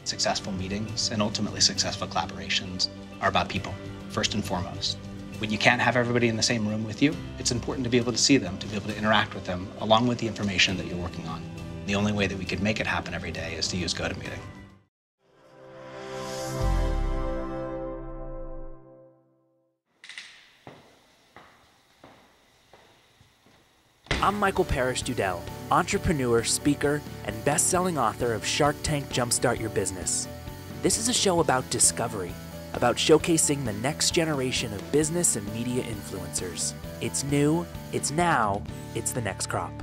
Successful meetings and ultimately successful collaborations are about people, first and foremost. When you can't have everybody in the same room with you, it's important to be able to see them, to be able to interact with them, along with the information that you're working on. The only way that we could make it happen every day is to use GoToMeeting. I'm Michael Parris Dudell, entrepreneur, speaker, and best-selling author of Shark Tank Jumpstart Your Business. This is a show about discovery, about showcasing the next generation of business and media influencers. It's new, it's now, it's the next crop.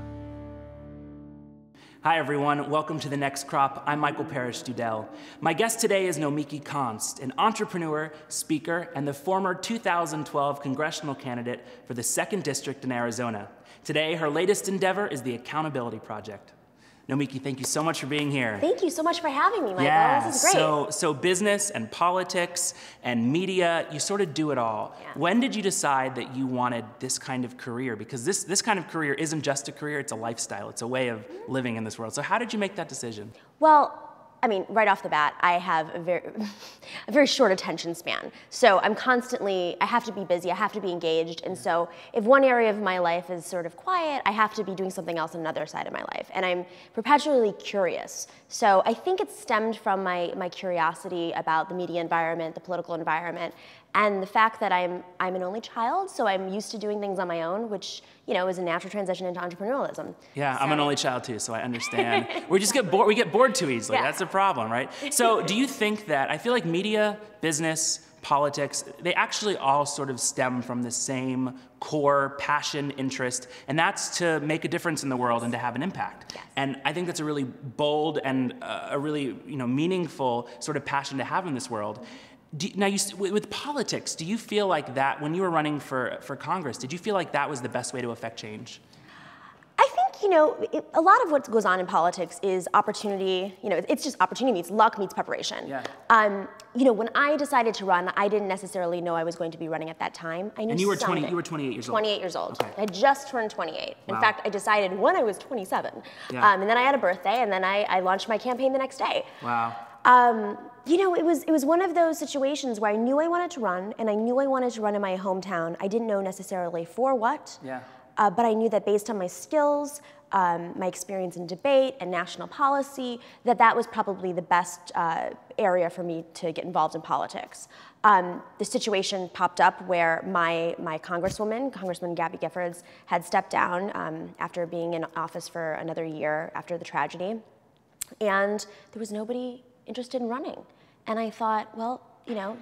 Hi everyone, welcome to The Next Crop. I'm Michael Parris Dudell. My guest today is Nomiki Konst, an entrepreneur, speaker, and the former 2012 congressional candidate for the 2nd District in Arizona. Today, her latest endeavor is the Accountability Project. Nomiki, thank you so much for being here. Thank you so much for having me, Michael. Yeah, this is great. So business and politics and media, you sort of do it all. Yeah. When did you decide that you wanted this kind of career? Because this kind of career isn't just a career, it's a lifestyle. It's a way of living in this world. So how did you make that decision? Well, I mean, right off the bat, I have a very short attention span. So I have to be busy, I have to be engaged. And so if one area of my life is sort of quiet, I have to be doing something else on another side of my life. And I'm perpetually curious. So I think it stemmed from my curiosity about the media environment, the political environment, and the fact that I'm an only child, so I'm used to doing things on my own, which, you know, is a natural transition into entrepreneurialism. Yeah, so. I'm an only child too, so I understand. We get bored too easily. Yeah. That's the problem, right? So do you think that, I feel like media, business, politics, they actually all sort of stem from the same core passion, interest, and that's to make a difference in the world and to have an impact. Yes. And I think that's a really bold and a really meaningful sort of passion to have in this world. Now, with politics, do you feel like that, when you were running for Congress, did you feel like that was the best way to affect change? I think, a lot of what goes on in politics is opportunity. It's just opportunity meets luck meets preparation. Yeah. When I decided to run, I didn't necessarily know I was going to be running at that time. I knew. And you were 28 years old. 28 years old. Okay. I had just turned 28. Wow. In fact, I decided when I was 27. Yeah. And then I had a birthday, and then I launched my campaign the next day. Wow. It was one of those situations where I knew I wanted to run, and I knew I wanted to run in my hometown. I didn't know necessarily for what. Yeah. But I knew that based on my skills, my experience in debate and national policy, that was probably the best area for me to get involved in politics. The situation popped up where my Congresswoman Gabby Giffords, had stepped down after being in office for another year after the tragedy. And there was nobody interested in running. And I thought, well,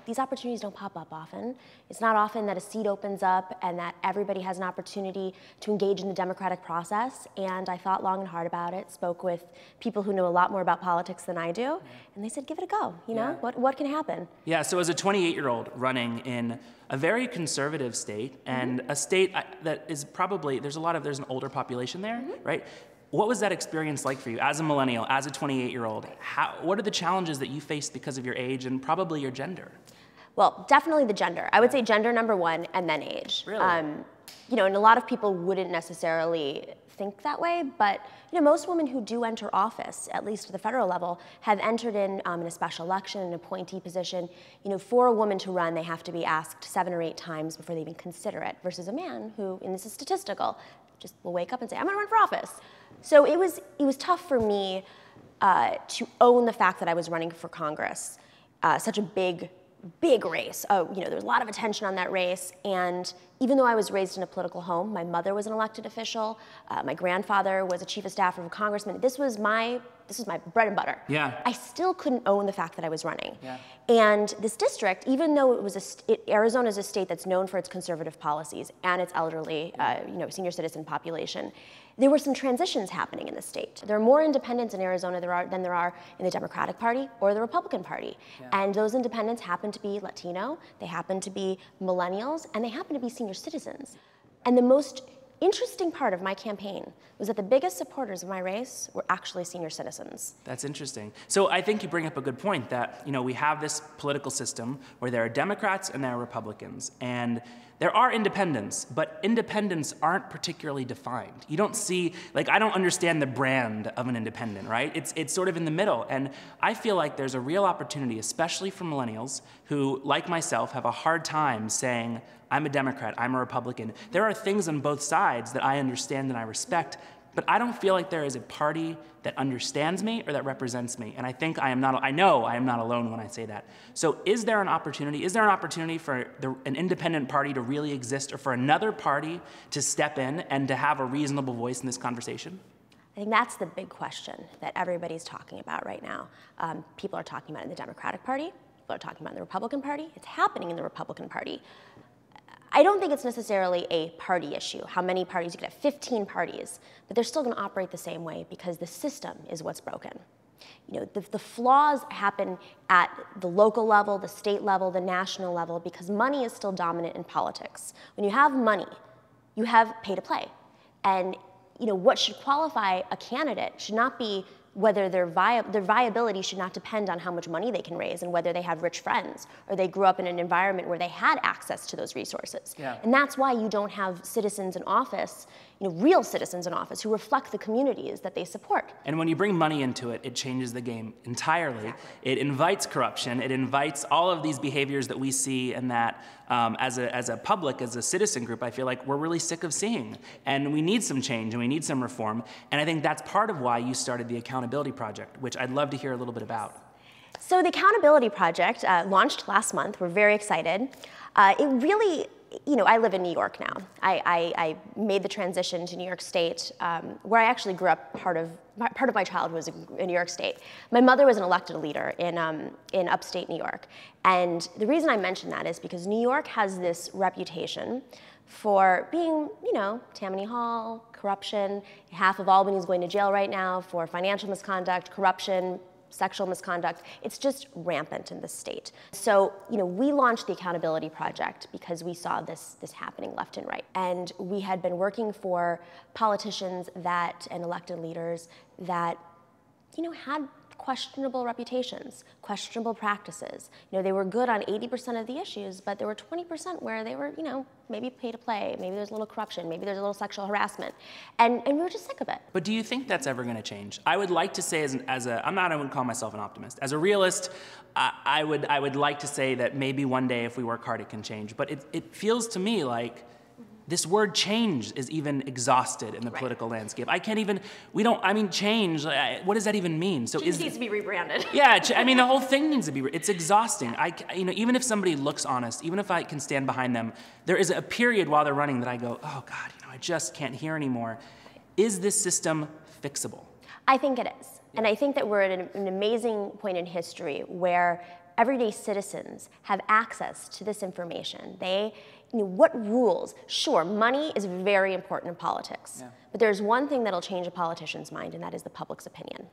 these opportunities don't pop up often. It's not often that a seat opens up and that everybody has an opportunity to engage in the democratic process. And I thought long and hard about it, spoke with people who know a lot more about politics than I do, and they said, give it a go, what can happen? Yeah, so as a 28-year-old running in a very conservative state, and a state that is probably, there's an older population there, right? What was that experience like for you as a millennial, as a 28-year-old? What are the challenges that you faced because of your age and probably your gender? Well, definitely the gender. I would say gender number one, and then age. Really? And a lot of people wouldn't necessarily think that way, but most women who do enter office, at least at the federal level, have entered in a special election, an appointee position. For a woman to run, they have to be asked 7 or 8 times before they even consider it, versus a man who, and this is statistical, just will wake up and say, I'm gonna run for office. So it was tough for me to own the fact that I was running for Congress, such a big race. There was a lot of attention on that race, and even though I was raised in a political home, my mother was an elected official, my grandfather was a chief of staff of a congressman. This was my bread and butter. Yeah. I still couldn't own the fact that I was running. Yeah. And this district, even though Arizona is a state that's known for its conservative policies and its elderly, senior citizen population, there were some transitions happening in the state. There are more independents in Arizona than there are in the Democratic Party or the Republican Party. Yeah. And those independents happen to be Latino, they happen to be millennials, and they happen to be senior citizens. And the most interesting part of my campaign was that the biggest supporters of my race were actually senior citizens. That's interesting. So I think you bring up a good point that, we have this political system where there are Democrats and there are Republicans. And There are independents, but independents aren't particularly defined. You don't see, like, I don't understand the brand of an independent, right? It's sort of in the middle. And I feel like there's a real opportunity, especially for millennials who, like myself, have a hard time saying, I'm a Democrat, I'm a Republican. There are things on both sides that I understand and I respect, but I don't feel like there is a party that understands me or that represents me. And I think I know I am not alone when I say that. So is there an opportunity for an independent party to really exist, or for another party to step in and to have a reasonable voice in this conversation? I think that's the big question that everybody's talking about right now. People are talking about it in the Democratic Party, people are talking about it in the Republican Party. It's happening in the Republican Party. I don't think it's necessarily a party issue, how many parties. You could have 15 parties, but they're still going to operate the same way because the system is what's broken. You know, the flaws happen at the local level, the state level, the national level, because money is still dominant in politics. When you have money, you have pay to play. And you know, what should qualify a candidate should not be whether their viability should not depend on how much money they can raise and whether they have rich friends or they grew up in an environment where they had access to those resources. Yeah. And that's why you don't have citizens in office, you know, real citizens in office who reflect the communities that they support. And when you bring money into it, it changes the game entirely. Exactly. It invites corruption. It invites all of these behaviors that we see and that as a public, as a citizen group, I feel like we're really sick of seeing. And we need some change and we need some reform. And I think that's part of why you started the Accountability Project, which I'd love to hear a little bit about. So the Accountability Project launched last month. We're very excited. It really, you know, I live in New York now. I made the transition to New York State, where I actually grew up. Part of my childhood was in New York State. My mother was an elected leader in upstate New York. And the reason I mention that is because New York has this reputation for being, you know, Tammany Hall, corruption. Half of Albany is going to jail right now for financial misconduct, corruption, sexual misconduct. It's just rampant in the state. So, you know, we launched the Accountability Project because we saw this happening left and right. And we had been working for politicians and elected leaders that, you know, had questionable reputations, questionable practices. You know, they were good on 80% of the issues, but there were 20% where they were, you know, maybe pay to play, maybe there's a little corruption, maybe there's a little sexual harassment. And we were just sick of it. But do you think that's ever going to change? I would like to say, I wouldn't call myself an optimist. As a realist, I would like to say that maybe one day if we work hard it can change. But it feels to me like this word change is even exhausted in the political landscape. Change, what does that even mean? So Change needs to be rebranded. Yeah, I mean, the whole thing needs to be, it's exhausting. Even if somebody looks honest, even if I can stand behind them, there is a period while they're running that I go, oh God, I just can't hear anymore. Is this system fixable? I think it is. And I think that we're at an amazing point in history where everyday citizens have access to this information. What rules? Sure, money is very important in politics, but there's one thing that'll change a politician's mind, and that is the public's opinion,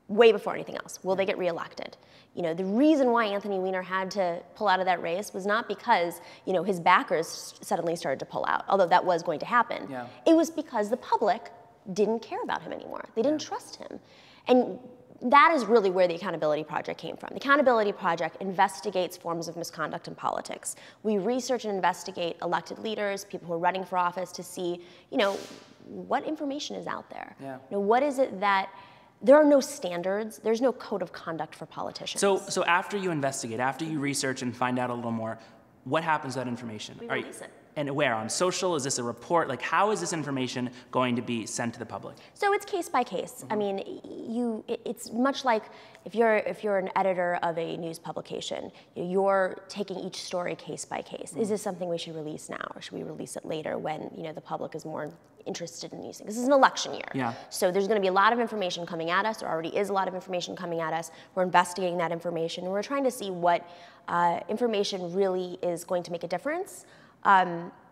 way before anything else. Will they get reelected? You know, the reason why Anthony Weiner had to pull out of that race was not because, you know, his backers suddenly started to pull out, although that was going to happen. Yeah. It was because the public didn't care about him anymore. They didn't trust him. And that is really where the Accountability Project came from. The Accountability Project investigates forms of misconduct in politics. We research and investigate elected leaders, people who are running for office, to see, you know, what information is out there. Yeah. You know, what is it that, there are no standards, there's no code of conduct for politicians. So after you investigate, after you research and find out a little more, what happens to that information? We release it. And where? On social? Is this a report? Like, how is this information going to be sent to the public? So it's case by case. I mean, it's much like if you're an editor of a news publication, you're taking each story case by case. Is this something we should release now, or should we release it later when, you know, the public is more interested in these things? This is an election year. Yeah. So there's going to be a lot of information coming at us. There already is a lot of information coming at us. We're investigating that information, and we're trying to see what information really is going to make a difference.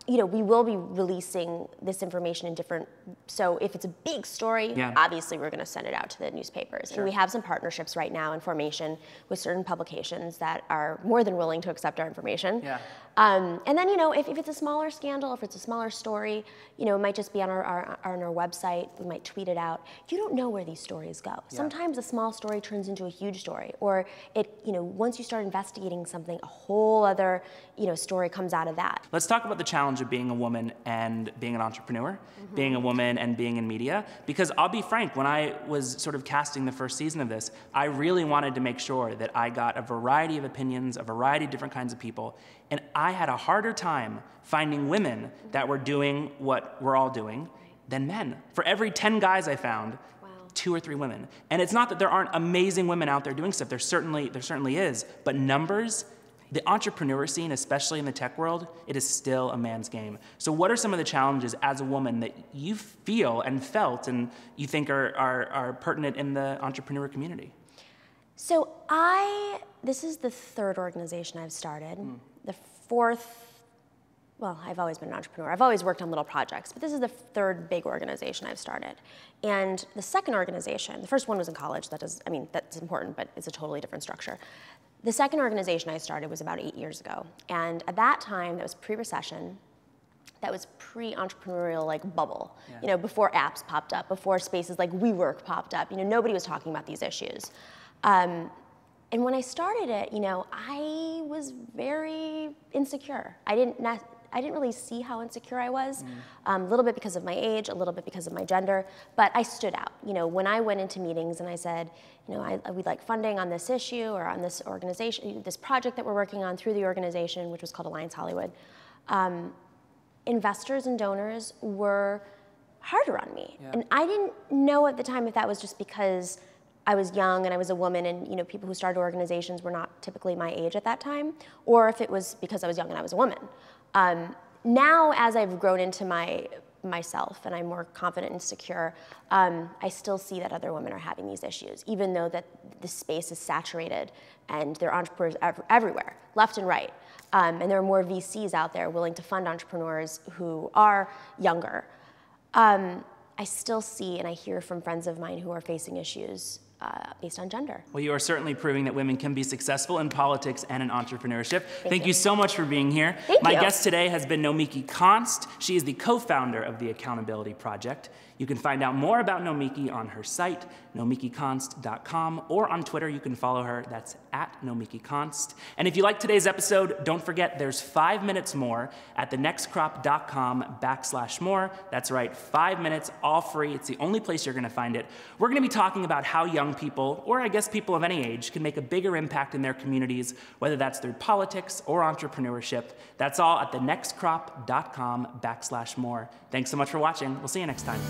You know, we will be releasing this information in different, so if it's a big story, obviously we're going to send it out to the newspapers. Sure. And we have some partnerships right now in formation with certain publications that are more than willing to accept our information. Yeah. And then, you know, if it's a smaller scandal, if it's a smaller story, you know, it might just be on our website. We might tweet it out. You don't know where these stories go. Yeah. Sometimes a small story turns into a huge story, or you know, once you start investigating something, a whole other, you know, story comes out of that. Let's talk about the challenge of being a woman and being an entrepreneur, being a woman and being in media. Because I'll be frank, when I was sort of casting the first season of this, I really wanted to make sure that I got a variety of opinions, a variety of different kinds of people, and I had a harder time finding women that were doing what we're all doing than men. For every 10 guys I found, 2 or 3 women. And it's not that there aren't amazing women out there doing stuff. There certainly is. But numbers, the entrepreneur scene, especially in the tech world, it is still a man's game. So what are some of the challenges as a woman that you feel and felt and you think are pertinent in the entrepreneur community? So this is the 3rd organization I've started. The 4th, well, I've always been an entrepreneur. I've always worked on little projects, but this is the 3rd big organization I've started. And the 2nd organization, the first one was in college. That's important, but it's a totally different structure. The 2nd organization I started was about 8 years ago. And at that time, that was pre-recession. That was pre-entrepreneurial like bubble. Yeah. You know, before apps popped up, before spaces like WeWork popped up. You know, nobody was talking about these issues. And when I started it, you know, I was very insecure. I didn't really see how insecure I was, a little bit because of my age, a little bit because of my gender, but I stood out. You know, when I went into meetings and I said, you know, we'd like funding on this issue or on this organization, this project that we're working on through the organization, which was called Alliance Hollywood, investors and donors were harder on me. Yeah. And I didn't know at the time if that was just because I was young and I was a woman and, you know, people who started organizations were not typically my age at that time, or if it was because I was young and I was a woman. Now, as I've grown into myself and I'm more confident and secure, I still see that other women are having these issues, even though that the space is saturated and there are entrepreneurs everywhere, left and right. And there are more VCs out there willing to fund entrepreneurs who are younger. I still see and I hear from friends of mine who are facing issues based on gender. Well, you are certainly proving that women can be successful in politics and in entrepreneurship. Thank you so much for being here. My guest today has been Nomiki Konst. She is the co-founder of the Accountability Project. You can find out more about Nomiki on her site, nomikikonst.com, or on Twitter. You can follow her. That's @NomikiKonst. And if you like today's episode, don't forget there's 5 minutes more at thenextcrop.com/more. That's right, 5 minutes, all free. It's the only place you're going to find it. We're going to be talking about how young people, or I guess people of any age, can make a bigger impact in their communities, whether that's through politics or entrepreneurship. That's all at thenextcrop.com/more. Thanks so much for watching. We'll see you next time.